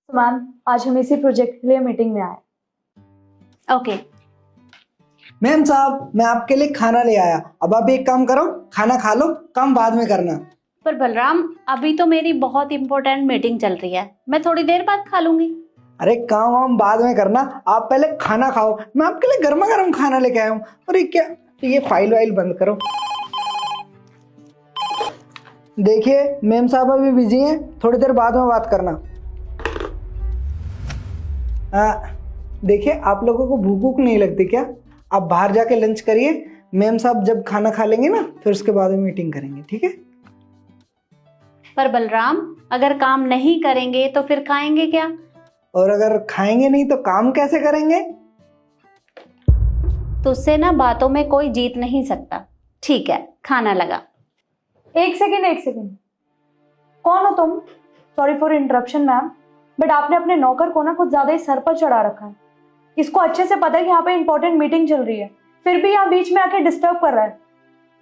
तो मैम आज हम इसी प्रोजेक्ट के लिए मीटिंग में आए। ओके। मैम साहब, मैं आपके लिए खाना ले आया। अब आप एक काम करो, खाना खा लो, काम बाद में करना। पर बलराम, अभी तो मेरी बहुत इंपॉर्टेंट मीटिंग चल रही है, मैं थोड़ी देर बाद खा लूंगी। अरे काम वाम बाद में करना, आप पहले खाना खाओ। मैं आपके लिए गर्मा गर्म खाना लेके आया हूँ। अरे क्या, ये फाइल वाइल बंद करो। देखिए मैम साहब अभी बिजी हैं, थोड़ी देर बाद में बात करना। देखिए आप लोगों को भूख भूख नहीं लगती क्या? आप बाहर जाके लंच करिए, मैम साहब जब खाना खा लेंगे ना फिर उसके बाद में मीटिंग करेंगे, ठीक है? पर बलराम, अगर काम नहीं करेंगे तो फिर खाएंगे क्या? और अगर खाएंगे नहीं तो काम कैसे करेंगे? तुझसे ना बातों में कोई जीत नहीं सकता। ठीक है, खाना लगा। एक सेकेंड, कौन हो तुम? Sorry for interruption ma'am, but आपने अपने नौकर को ना कुछ ज्यादा ही सर पर चढ़ा रखा है। इसको अच्छे से पता है कि यहाँ पे इंपॉर्टेंट मीटिंग चल रही है, फिर भी यहाँ बीच में आके डिस्टर्ब कर रहा है।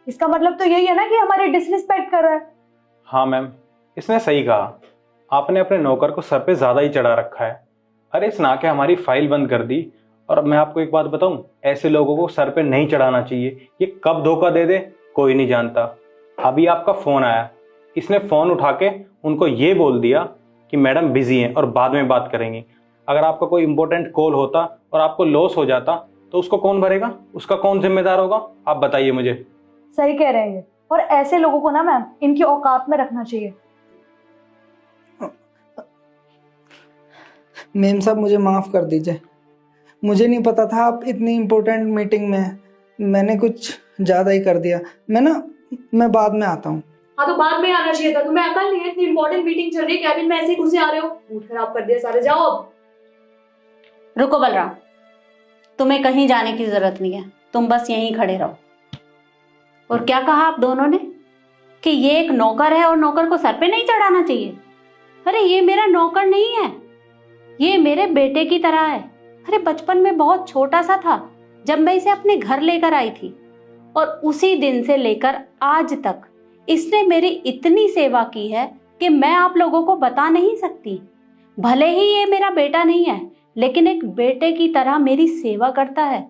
इसका मतलब तो यही है ना कि हमारी डिसरिस्पेक्ट कर रहा है। हाँ मैम, इसने सही कहा। आपने अपने नौकर को सर पे ज्यादा ही चढ़ा रखा है। अरे इस ना के हमारी फाइल बंद कर दी। और मैं आपको एक बात बताऊं, ऐसे लोगों को सर पे नहीं चढ़ाना चाहिए। ये कब धोखा दे दे कोई नहीं जानता। अभी आपका फोन आया, इसने फोन उठा के उनको ये बोल दिया कि मैडम बिजी हैं और बाद में बात करेंगे। अगर आपका कोई इंपॉर्टेंट कॉल होता और आपको लॉस हो जाता तो उसको कौन भरेगा? उसका कौन जिम्मेदार होगा? आप बताइए मुझे। सही कह रहे हैं, और ऐसे लोगों को ना मैम इनकी औकात में रखना चाहिए। मैम साहब मुझे माफ़ कर दीजिए, मुझे नहीं पता था आप इतनी इम्पोर्टेंट मीटिंग में हैं। मैंने कुछ ज़्यादा ही कर दिया। मैं बाद में आता हूँ। हाँ तो बाद में आना चाहिए था, तुम्हें अकल नहीं है? इतनी इंपॉर्टेंट मीटिंग चल रही है, कैबिन में ऐसे ही घुसे आ रहे हो। मूड खराब कर दिया सारे, जाओ अब। रुको बलराम, तुम्हें कहीं जाने की जरूरत नहीं है, तुम बस यहीं खड़े रहो। और क्या कहा आप दोनों ने कि ये एक नौकर है और नौकर को सर पे नहीं चढ़ाना चाहिए? अरे ये मेरा नौकर नहीं है, ये मेरे बेटे की तरह है। अरे बचपन में बहुत छोटा सा था जब मैं इसे अपने घर लेकर आई थी, और उसी दिन से लेकर आज तक इसने मेरी इतनी सेवा की है कि मैं आप लोगों को बता नहीं सकती। भले ही ये मेरा बेटा नहीं है, लेकिन एक बेटे की तरह मेरी सेवा करता है।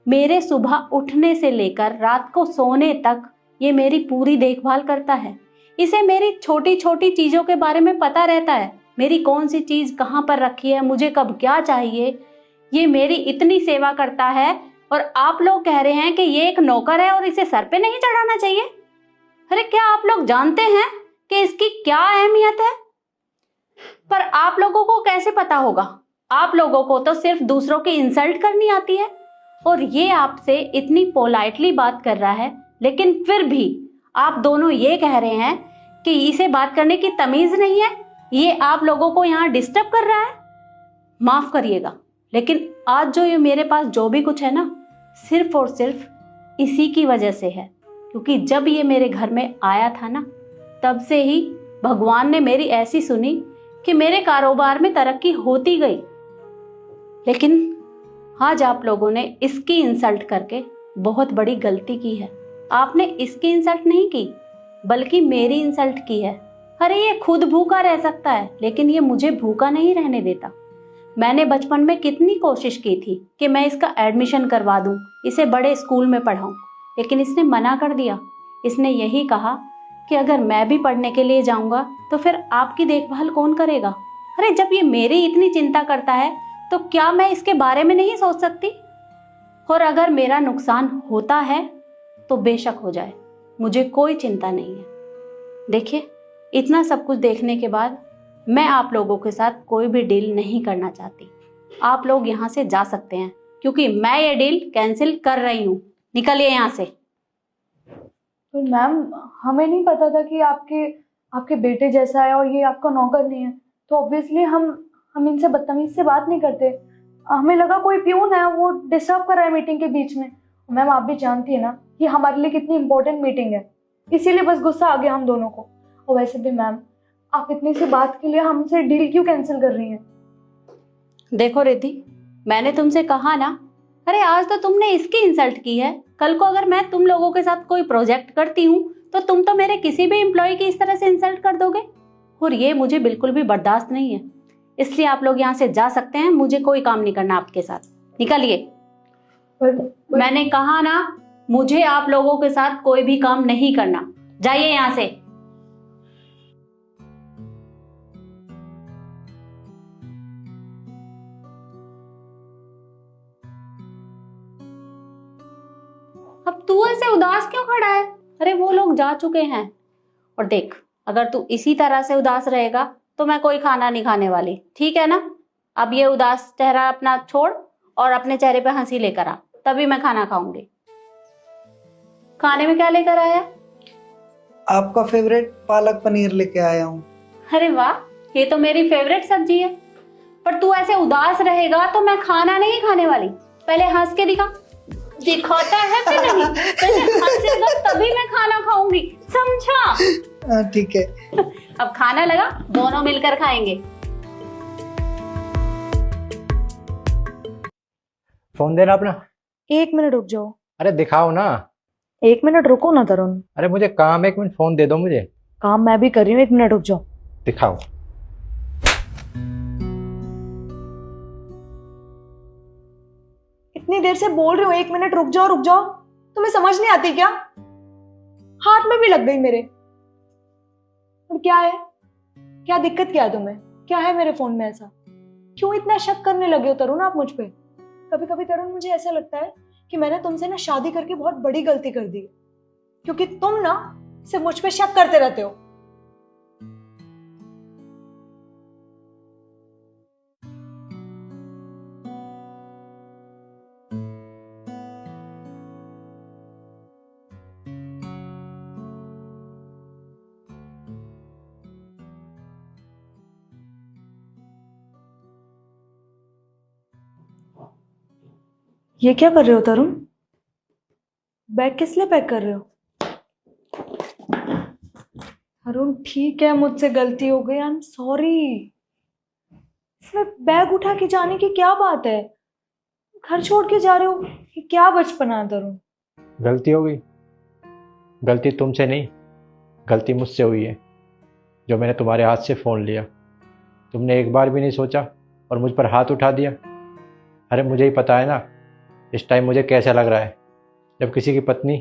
मेरे सुबह उठने से लेकर रात को सोने तक ये मेरी पूरी देखभाल करता है। इसे मेरी छोटी छोटी चीजों के बारे में पता रहता है, मेरी कौन सी चीज कहाँ पर रखी है, मुझे कब क्या चाहिए। ये मेरी इतनी सेवा करता है, और आप लोग कह रहे हैं कि ये एक नौकर है और इसे सर पे नहीं चढ़ाना चाहिए। अरे क्या आप लोग जानते हैं कि इसकी क्या अहमियत है? पर आप लोगों को कैसे पता होगा? आप लोगों को तो सिर्फ दूसरों की इंसल्ट करनी आती है, और ये आपसे इतनी पोलाइटली बात कर रहा है, लेकिन फिर भी आप दोनों ये कह रहे हैं कि इसे बात करने की तमीज नहीं है। ये आप लोगों को यहाँ डिस्टर्ब कर रहा है। माफ करिएगा, लेकिन आज जो ये मेरे पास जो भी कुछ है ना, सिर्फ और सिर्फ इसी की वजह से है। क्योंकि जब ये मेरे घर में आया था ना, तब से ही भगवान ने मेरी ऐसी सुनी कि मेरे कारोबार में तरक्की होती गई। लेकिन आज आप लोगों ने इसकी इंसल्ट करके बहुत बड़ी गलती की है। आपने इसकी इंसल्ट नहीं की, बल्कि मेरी इंसल्ट की है। अरे ये खुद भूखा रह सकता है, लेकिन ये मुझे भूखा नहीं रहने देता। मैंने बचपन में कितनी कोशिश की थी कि मैं इसका एडमिशन करवा दूं, इसे बड़े स्कूल में पढ़ाऊं, लेकिन इसने मना कर दिया। इसने यही कहा कि अगर मैं भी पढ़ने के लिए जाऊंगा तो फिर आपकी देखभाल कौन करेगा? अरे जब ये मेरी इतनी चिंता करता है तो क्या मैं इसके बारे में नहीं सोच सकती? और अगर मेरा नुकसान होता है तो बेशक हो जाए, मुझे कोई चिंता नहीं है। देखिए, इतना सब कुछ देखने के बाद मैं आप लोगों के साथ कोई भी डील नहीं करना चाहती। आप लोग यहाँ से जा सकते हैं, क्योंकि मैं ये डील कैंसिल कर रही हूँ। निकलिए यहाँ से। तो मैम हमें नहीं पता था कि आपके बेटे जैसा है और ये आपका नौकर नहीं है, तो ऑब्वियसली हम इनसे बदतमीज से बात नहीं करते। हमें लगा कोई प्यून है, वो डिस्टर्ब कर रहा है मीटिंग के बीच में। मैम आप भी जानती है ना कि हमारे लिए कितनी इंपॉर्टेंट मीटिंग है, इसीलिए बस गुस्सा आ गया हम दोनों को। और वैसे भी मैम, आप इतनी सी बात के लिए हमसे डील क्यों कैंसिल कर रही हैं? देखो रिद्धि, मैंने तुमसे कहा ना, अरे आज तो तुमने इसकी इंसल्ट की है, कल को अगर मैं तुम लोगों के साथ कोई प्रोजेक्ट करती हूँ तो तुम तो मेरे किसी भी एम्प्लॉय की इस तरह से इंसल्ट कर दोगे, और ये मुझे बिल्कुल भी बर्दाश्त नहीं है। इसलिए आप लोग यहाँ से जा सकते हैं। मुझे कोई काम नहीं करना आपके साथ, निकलिए। मैंने कहा ना, मुझे आप लोगों के साथ कोई भी काम नहीं करना, जाइए यहाँ से। अब तू ऐसे उदास क्यों खड़ा है? अरे वो लोग जा चुके हैं। और देख, अगर तू इसी तरह से उदास रहेगा तो मैं कोई खाना नहीं खाने वाली, ठीक है ना? अब ये उदास चेहरा अपना छोड़ और अपने चेहरे पे हंसी लेकर आ, तभी मैं खाना खाऊंगी। खाने में क्या लेकर आया? आपका फेवरेट पालक पनीर लेके आया हूँ। अरे वाह, ये तो मेरी फेवरेट सब्जी है। पर तू ऐसे उदास रहेगा तो मैं खाना नहीं खाने वाली। पहले हंस के दिखा। दिखाता है कि नहीं? पहले हंसेगा तभी मैं खाना खाऊंगी, समझा? ठीक है। अब खाना लगा, दोनों मिलकर खाएंगे। फोन देना अपना। 1 मिनट रुक जाओ। अरे दिखाओ ना। 1 मिनट रुको ना तरुण। अरे मुझे काम है, 1 मिनट फोन दे दो मुझे। काम मैं भी कर रही हूँ, 1 मिनट रुक जाओ। दिखाओ। इतनी देर से बोल रही हूँ 1 मिनट रुक जाओ रुक जाओ, तुम्हें समझ नहीं आती क्या? हाथ में भी लग गई मेरे। और क्या है? क्या दिक्कत क्या है तुम्हें? क्या है मेरे फोन में ऐसा? क्यों इतना शक करने लगे हो तरुण आप मुझ पे? कभी कभी तरुण मुझे ऐसा लगता है कि मैंने तुमसे ना शादी करके बहुत बड़ी गलती कर दी, क्योंकि तुम ना सिर्फ मुझ पे शक करते रहते हो। ये क्या कर रहे हो तरुण? बैग किस लिए पैक कर रहे हो? तरुण ठीक है, मुझसे गलती हो गई, आई एम सॉरी। इसमें बैग उठा के जाने की क्या बात है? घर छोड़ के जा रहे हो, ये क्या बचपना है तरुण? गलती हो गई। गलती तुमसे नहीं, गलती मुझसे हुई है, जो मैंने तुम्हारे हाथ से फ़ोन लिया। तुमने एक बार भी नहीं सोचा और मुझ पर हाथ उठा दिया। अरे मुझे ही पता है ना इस टाइम मुझे कैसा लग रहा है। जब किसी की पत्नी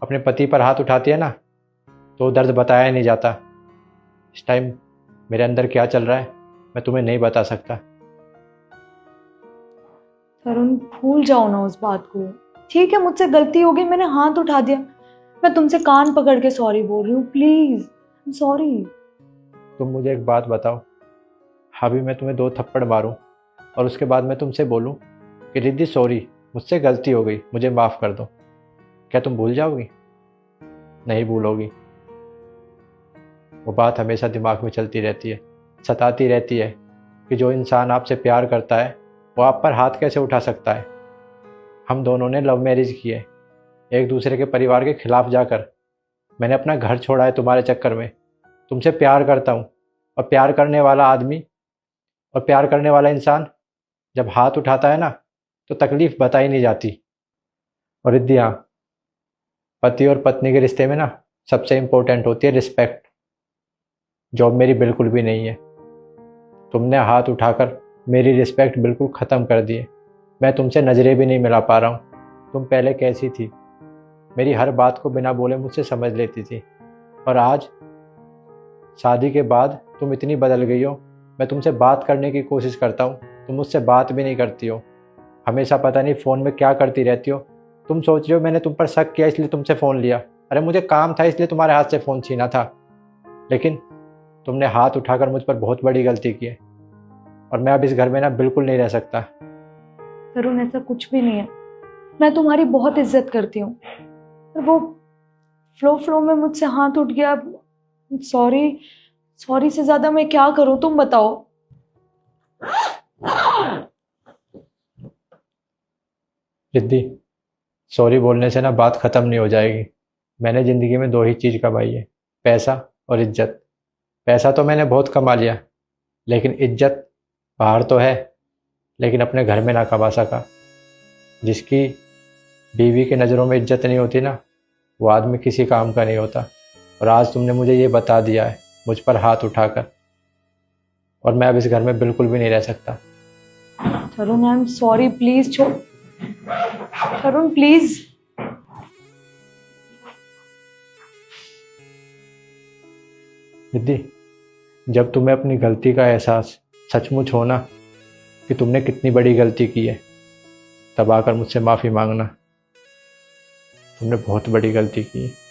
अपने पति पर हाथ उठाती है ना, तो दर्द बताया नहीं जाता। इस टाइम मेरे अंदर क्या चल रहा है मैं तुम्हें नहीं बता सकता। तरुण भूल जाओ ना उस बात को। ठीक है, मुझसे गलती हो गई, मैंने हाथ उठा दिया। मैं तुमसे कान पकड़ के सॉरी बोल रही हूँ, प्लीज आई एम सॉरी। तुम मुझे एक बात बताओ, अभी मैं तुम्हें 2 थप्पड़ मारूं और उसके बाद मैं तुमसे बोलूं कि रिद्धि सॉरी, मुझसे गलती हो गई, मुझे माफ़ कर दो, क्या तुम भूल जाओगी? नहीं भूलोगी। वो बात हमेशा दिमाग में चलती रहती है, सताती रहती है कि जो इंसान आपसे प्यार करता है वो आप पर हाथ कैसे उठा सकता है। हम दोनों ने लव मैरिज की है, एक दूसरे के परिवार के खिलाफ जाकर। मैंने अपना घर छोड़ा है तुम्हारे चक्कर में। तुमसे प्यार करता हूँ, और प्यार करने वाला आदमी और प्यार करने वाला इंसान जब हाथ उठाता है ना, तो तकलीफ़ बताई नहीं जाती। और रिद्धि, हाँ, पति और पत्नी के रिश्ते में ना सबसे इम्पोर्टेंट होती है रिस्पेक्ट, जो अब मेरी बिल्कुल भी नहीं है। तुमने हाथ उठाकर मेरी रिस्पेक्ट बिल्कुल ख़त्म कर दी है। मैं तुमसे नज़रें भी नहीं मिला पा रहा हूँ। तुम पहले कैसी थी, मेरी हर बात को बिना बोले मुझसे समझ लेती थी, और आज शादी के बाद तुम इतनी बदल गई हो। मैं तुमसे बात करने की कोशिश करता हूँ, तुम मुझसे बात भी नहीं करती हो। हमेशा पता नहीं फ़ोन में क्या करती रहती हो। तुम सोच रही हो मैंने तुम पर शक किया इसलिए तुमसे फ़ोन लिया। अरे मुझे काम था इसलिए तुम्हारे हाथ से फ़ोन छीना था, लेकिन तुमने हाथ उठाकर मुझ पर बहुत बड़ी गलती की है, और मैं अब इस घर में ना बिल्कुल नहीं रह सकता। तरुण ऐसा कुछ भी नहीं है, मैं तुम्हारी बहुत इज्जत करती हूँ, पर वो फ्लो में मुझसे हाथ उठ गया। सॉरी, सॉरी से ज्यादा मैं क्या करूँ, तुम बताओ। रिद्धि, सॉरी बोलने से ना बात ख़त्म नहीं हो जाएगी। मैंने ज़िंदगी में 2 ही चीज़ कमाई है, पैसा और इज्जत। पैसा तो मैंने बहुत कमा लिया, लेकिन इज्जत बाहर तो है, लेकिन अपने घर में ना कमा सका। जिसकी बीवी की नज़रों में इज्जत नहीं होती ना, वो आदमी किसी काम का नहीं होता। और आज तुमने मुझे ये बता दिया है मुझ पर हाथ उठाकर। और मैं अब इस घर में बिल्कुल भी नहीं रह सकता। तरुण आई एम सॉरी, प्लीज छोड़। तरुण प्लीज। रिद्धि, जब तुम्हें अपनी गलती का एहसास सचमुच हो ना कि तुमने कितनी बड़ी गलती की है, तब आकर मुझसे माफ़ी मांगना। तुमने बहुत बड़ी गलती की है।